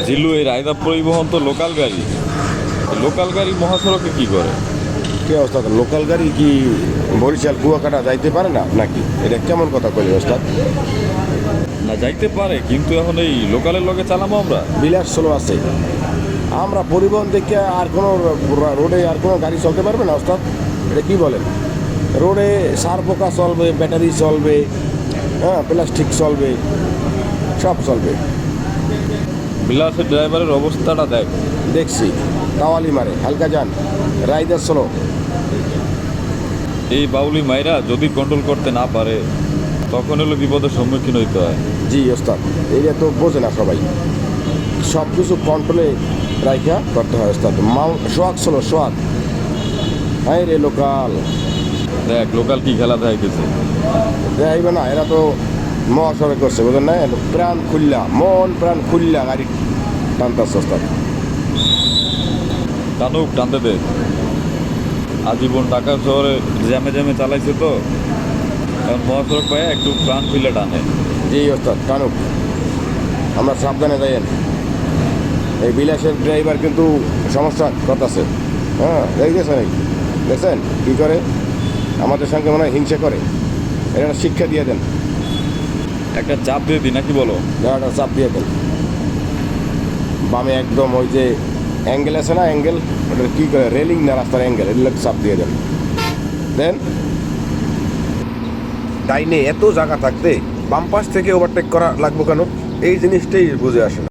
জিল্লু, এই রায়দা পরিবহন তো লোকাল গাড়ি মহাসড়কে কি করে? কি অবস্থা? লোকাল গাড়ি কি বরিশাল কুয়াকাটা যাইতে পারে না নাকি? এটা কেমন কথা কইলি ওস্তাদ? না, যাইতে পারে, কিন্তু এখন এই লোকালের লগে চালামো আমরা। বিলাস স্লো আছে। আমরা পরিবহন দেখে আর কোনো রোডে আর কোনো গাড়ি চলতে পারবে না ওস্তাদ? এটা কি বলেন? রোডে সার পোকা চলবে, ব্যাটারি চলবে, হ্যাঁ, প্লাস্টিক চলবে, সব চলবে। বিলাসের ড্রাইভারের অবস্থাটা দেখ। দেখছি কাওয়ালি মারে, হালকা যান, রাইডার স্লো। এই বাউলি মাইরা যদি কন্ট্রোল করতে না পারে, তখন হলো বিপদের সম্মুখীন হইতে হয়। জি ওস্তাদ, এইটা তো বোঝে না সবাই। সব কিছু কন্ট্রোলে রাইখা করতে হয় ওস্তাদ। Swag slow, swag. হ্যাঁ রে লোকাল। দেখ লোকাল কি খেলা দেখাইতেছে। দেখাইবে না, এরা তো মহাসড়ক করছে, বুঝলেন না? প্রাণ খুললা, মন প্রাণ খুললা গাড়ি টানতাছে ওস্তাদ। টানুক, টানতে দে। আজীবন ঢাকা শহরে জ্যামে জ্যামে চালাইছে তো, এখন মহাসড়ক পায় একটু প্রাণ খুলে টানে। জি ওস্তাদ, টানুক। আমরা সাবধানে যাইয়েন। এই বিলাসের ড্রাইভার কিন্তু সমস্যা করতেছে। হ্যাঁ, দেখছেন দেখছেন কী করে? আমাদের সঙ্গে মনে হয় হিংসা করে। এর একটা শিক্ষা দিয়ে দেন, একটা চাপ দিয়ে দিই নাকি বলো? একটা চাপ দিয়ে দেন। বামে একদম ওই যে অ্যাঙ্গেল আছে না, অ্যাঙ্গেল, ওটা কী করে, রেলিং না রাস্তার অ্যাঙ্গেল, এগুলো চাপ দিয়ে দেন। দেন। ডাইনে এত জায়গা থাকতে বাম পাশ থেকে ওভারটেক করা লাগবো কেন? এই জিনিসটাই বুঝে আসে না।